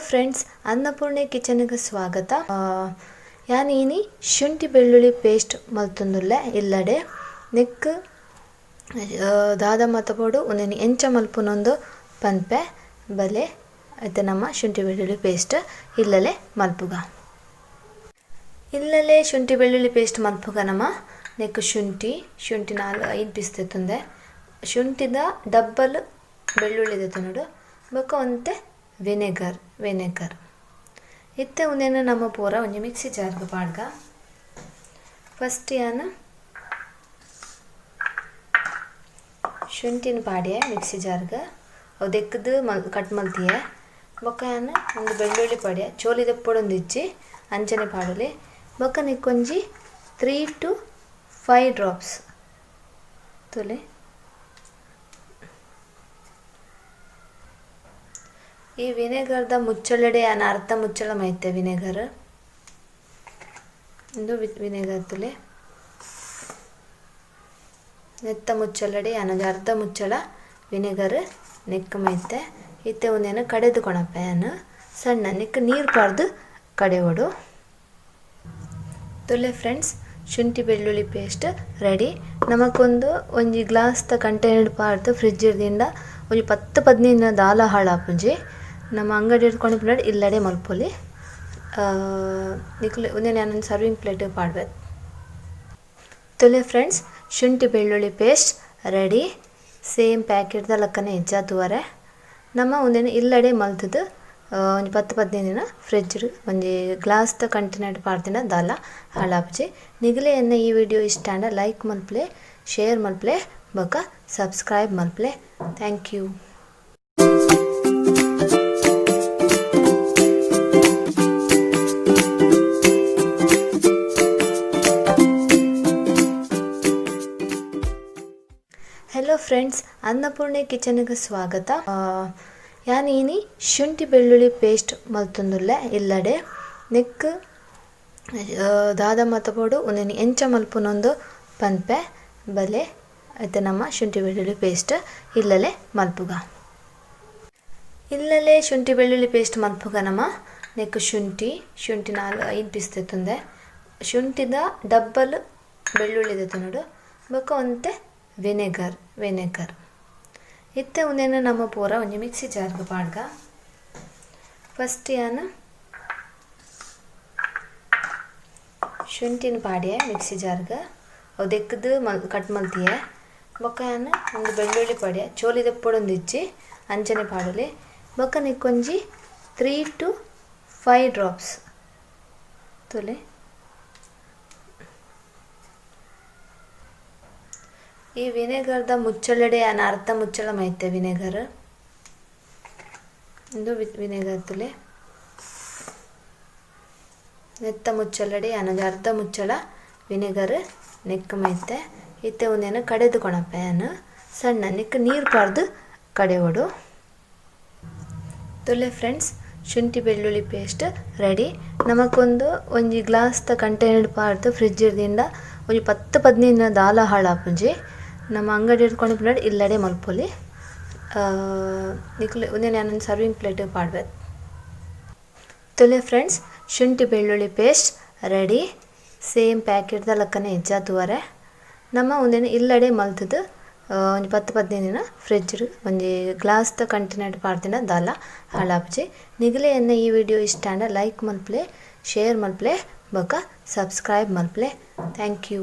Friends, Annapurna ಕಿಚನ್ಗೆ ಸ್ವಾಗತ. ಯಾನೀನಿ ಶುಂಠಿ ಬೆಳ್ಳುಳ್ಳಿ ಪೇಸ್ಟ್ ಮಲ್ತೊಂದುಲ್ಲೆ ಇಲ್ಲಡೆ ನೆಕ್ ದಾದ ಮತಪೋಡು ಒಂದೆನಿ ಎಂಚ ಮಲ್ಪುನೊಂದು ಪನ್ಪೆ ಬಲೆ ಐತೆ ನಮ್ಮ ಶುಂಠಿ ಬೆಳ್ಳುಳ್ಳಿ ಪೇಸ್ಟ್ ಇಲ್ಲಲೆ ಮಲ್ಪುಗ. ಇಲ್ಲಲೆ ಶುಂಠಿ ಬೆಳ್ಳುಳ್ಳಿ ಪೇಸ್ಟ್ ಮಲ್ಪುಗ ನಮ್ಮ ನೆಕ್ ಶುಂಠಿ 4-5 ಪೀಸ್ ತೆತ್ತುಂದೆ. ಶುಂಠಿದ ಡಬ್ಬಲ್ ಬೆಳ್ಳುಳ್ಳಿ ತೆತ್ತುನೋಡು ಬೊಕ್ಕ ಒಂತೆ ವಿನೆಗರ್ ಇತ್ತೆ ಉಂದೆನ ನಮ್ಮ ಪೂರ ಒಂಜಿ ಮಿಕ್ಸಿ ಜಾರ್ಗ್ ಪಾಡ್ಗ. ಫಸ್ಟ್ ಯಾನ್ ಶುಂಠಿನ ಪಾಡ್ಯೆ ಮಿಕ್ಸಿ ಜಾರ್ಗ್ ಅವು ದೆಕ್ಕದು ಕಟ್ ಮಲ್ತಿಯೆ. ಬೊಕ್ಕ ಯಾನ್ ಒಂದು ಬೆಳ್ಳುಳ್ಳಿ ಪಾಡ್ಯೆ ಚೋಲಿ ದೆಪ್ಪೊಡೊಂದು ಇಜ್ಜಿ ಅಂಚನೆ ಪಾಡೊಲಿ. ಬೊಕ್ಕ ನಿಕ್ಕೊಂಜಿ 3 to 5 ಡ್ರಾಪ್ಸ್ ತೊಲೆ ಈ ವಿನೆಗರ್ದ ಮುಚ್ಚಳಡೆ ಯಾನ ಅರ್ಧ ಮುಚ್ಚಳ ಮೈತೆ ವಿನೆಗರ್ ಇಂದು ವಿನೆಗರ್ ತುಲೆ ನೆತ್ತ ಮುಚ್ಚಳಡೆ ಯಾನ ಅರ್ಧ ಮುಚ್ಚಳ ವಿನೆಗರ್ ನೆಕ್ ಮೈತೆ. ಇತ್ತೆ ಒಂದೇನು ಕಡೆದು ಕೊಣಪ್ಪ ಯಾನು ಸಣ್ಣ ನೆಕ್ ನೀರು ಪಾರ್ದು ಕಡೆಯೋಡು ತುಲೆ. ಫ್ರೆಂಡ್ಸ್, ಶುಂಠಿ ಬೆಳ್ಳುಳ್ಳಿ ಪೇಸ್ಟ್ ರೆಡಿ. ನಮಕೊಂದು ಒಂಜಿ ಗ್ಲಾಸ್ದ ಕಂಟೈನರ್ ಪಾರ್ದು ಫ್ರಿಡ್ಜ್ ದಿಂದ ಒಂಜಿ 10-15 ದಾಲ ಹಾಳಾಪುಂಜಿ ನಮ್ಮ ಅಂಗಡಿ ಹಿಡ್ಕೊಂಡು ಪ್ಲೇಟ್ ಇಲ್ಲಡೆ ಮಲ್ಪೊಲಿ. ನಿಕ್ಲು ಒಂದೇನು ನಾನು ಸರ್ವಿಂಗ್ ಪ್ಲೇಟ್ ಪಾಡ್ಬೇಕು ತುಲೆ. ಫ್ರೆಂಡ್ಸ್, ಶುಂಠಿ ಬೆಳ್ಳುಳ್ಳಿ ಪೇಸ್ಟ್ ರೆಡಿ. ಸೇಮ್ ಪ್ಯಾಕೆಟ್ದ ಲಕ್ಕನೆ ಹೆಜ್ಜಾತುವರೆ ನಮ್ಮ ಒಂದೇನು ಇಲ್ಲಡೆ ಮಲ್ತದು ಒಂಜಿ 10-15 ದಿನ ಫ್ರಿಡ್ಜ್ ಒಂಜಿ ಗ್ಲಾಸ್ದ ಕಂಟೈನರ್ ಪಾಡ್ದಿನ ದಾಲ ಹಾಳಾಪುಜಿ. ನಿಗಲೆ ಎನ್ನ ಈ ವಿಡಿಯೋ ಇಷ್ಟ ಅಂಡ ಲೈಕ್ ಮಲ್ಪ್ಲೆ, ಶೇರ್ ಮಲ್ಪ್ಲೆ, ಬೊಕ್ಕ ಸಬ್ಸ್ಕ್ರೈಬ್ ಮಲ್ಪ್ಲೆ. Thank you. Hello friends, Annapurna ಕಿಚನ್ಗೆ ಸ್ವಾಗತ. ಯಾನೀನಿ ಶುಂಠಿ ಬೆಳ್ಳುಳ್ಳಿ ಪೇಸ್ಟ್ ಮಲ್ತೊಂದುಲ್ಲೆ ಇಲ್ಲಡೆ ನೆಕ್ ದಾದ ಮತಪೋಡು ಒಂದೆನಿ ಎಂಚ ಮಲ್ಪುನೊಂದು ಪನ್ಪೆ ಬಲೆ ಐತೆ ನಮ್ಮ ಶುಂಠಿ ಬೆಳ್ಳುಳ್ಳಿ ಪೇಸ್ಟ್ ಇಲ್ಲಲೆ ಮಲ್ಪುಗ. ಇಲ್ಲಲೆ ಶುಂಠಿ ಬೆಳ್ಳುಳ್ಳಿ ಪೇಸ್ಟ್ ಮಲ್ಪುಗ ನಮ್ಮ ನೆಕ್ ಶುಂಠಿ 4-5 ಪೀಸ್ ತೆತ್ತುಂದೆ. ಶುಂಠಿದ ಡಬ್ಬಲ್ ಬೆಳ್ಳುಳ್ಳಿ ತೆತ್ತುನೋಡು ಬೊಕ್ಕ ಒಂತೆ ವಿನೆಗರ್ ಇತ್ತೆ ಉಂದೆನ ನಮ್ಮ ಪೂರ ಒಂಜಿ ಮಿಕ್ಸಿ ಜಾರ್ಗ್ ಪಾಡ್ಗ. ಫಸ್ಟ್ ಯಾನ್ ಶುಂಠಿನ ಪಾಡ್ಯೆ ಮಿಕ್ಸಿ ಜಾರ್ಗ್ ಅವು ದೆಕ್ಕದು ಕಟ್ ಮಲ್ತಿಯೆ. ಬೊಕ್ಕ ಯಾನ್ ಒಂದು ಬೆಳ್ಳುಳ್ಳಿ ಪಾಡ್ಯೆ ಚೋಲಿ ದೆಪ್ಪೊಡೊಂದು ಇಜ್ಜಿ ಅಂಚನೆ ಪಾಡೊಲಿ. ಬೊಕ್ಕ ನಿಕ್ಕೊಂಜಿ 3 to 5 ಡ್ರಾಪ್ಸ್ ತೊಲೆ ಈ ವಿನೆಗರ್ದ ಮುಚ್ಚಳಡೆ ಯಾನ ಅರ್ಧ ಮುಚ್ಚಳ ಮೈತೆ ವಿನೆಗರ್ ಇಂದು ವಿನೆಗರ್ ತುಲೆ ನೆತ್ತ ಮುಚ್ಚಳಡೆ ಯಾನ ಅರ್ಧ ಮುಚ್ಚಳ ವಿನೆಗರ್ ನೆಕ್ ಮೈತೆ. ಇತ್ತೆ ಒಂದೇನು ಕಡೆದು ಕೊಣಪ್ಪ ಯಾನು ಸಣ್ಣ ನೆಕ್ ನೀರು ಪಾರ್ದು ಕಡೆಯೋಡು ತುಲೆ. ಫ್ರೆಂಡ್ಸ್, ಶುಂಠಿ ಬೆಳ್ಳುಳ್ಳಿ ಪೇಸ್ಟ್ ರೆಡಿ. ನಮಕೊಂದು ಒಂಜಿ ಗ್ಲಾಸ್ದ ಕಂಟೈನರ್ ಪಾರ್ದು ಫ್ರಿಡ್ಜ್ ದಿಂದ ಒಂಜಿ 10-15 ದಾಲ ಹಾಳಾಪುಂಜಿ ನಮ್ಮ ಅಂಗಡಿ ಹಿಡ್ಕೊಂಡು ಪ್ಲೇಟ್ ಇಲ್ಲಡೆ ಮಲ್ಪೊಲಿ. ನಿಕ್ಲು ಒಂದೇನು ನಾನು ಸರ್ವಿಂಗ್ ಪ್ಲೇಟ್ ಪಾಡ್ಬೇಕು ತುಲೆ. ಫ್ರೆಂಡ್ಸ್, ಶುಂಠಿ ಬೆಳ್ಳುಳ್ಳಿ ಪೇಸ್ಟ್ ರೆಡಿ. ಸೇಮ್ ಪ್ಯಾಕೆಟ್ದ ಲಕ್ಕನೆ ಹೆಜ್ಜಾತುವರೆ ನಮ್ಮ ಒಂದೇನು ಇಲ್ಲಡೆ ಮಲ್ತದು ಒಂಜಿ 10-15 ದಿನ ಫ್ರಿಡ್ಜ್ ಒಂಜಿ ಗ್ಲಾಸ್ದ ಕಂಟೈನರ್ ಪಾಡ್ದಿನ ದಾಲ ಹಾಳಾಪುಜಿ. ನಿಗಲೆ ಎನ್ನ ಈ ವಿಡಿಯೋ ಇಷ್ಟ ಅಂಡ ಲೈಕ್ ಮಲ್ಪ್ಲೆ, ಶೇರ್ ಮಲ್ಪ್ಲೆ, ಬೊಕ್ಕ ಸಬ್ಸ್ಕ್ರೈಬ್ ಮಲ್ಪ್ಲೆ. Thank you.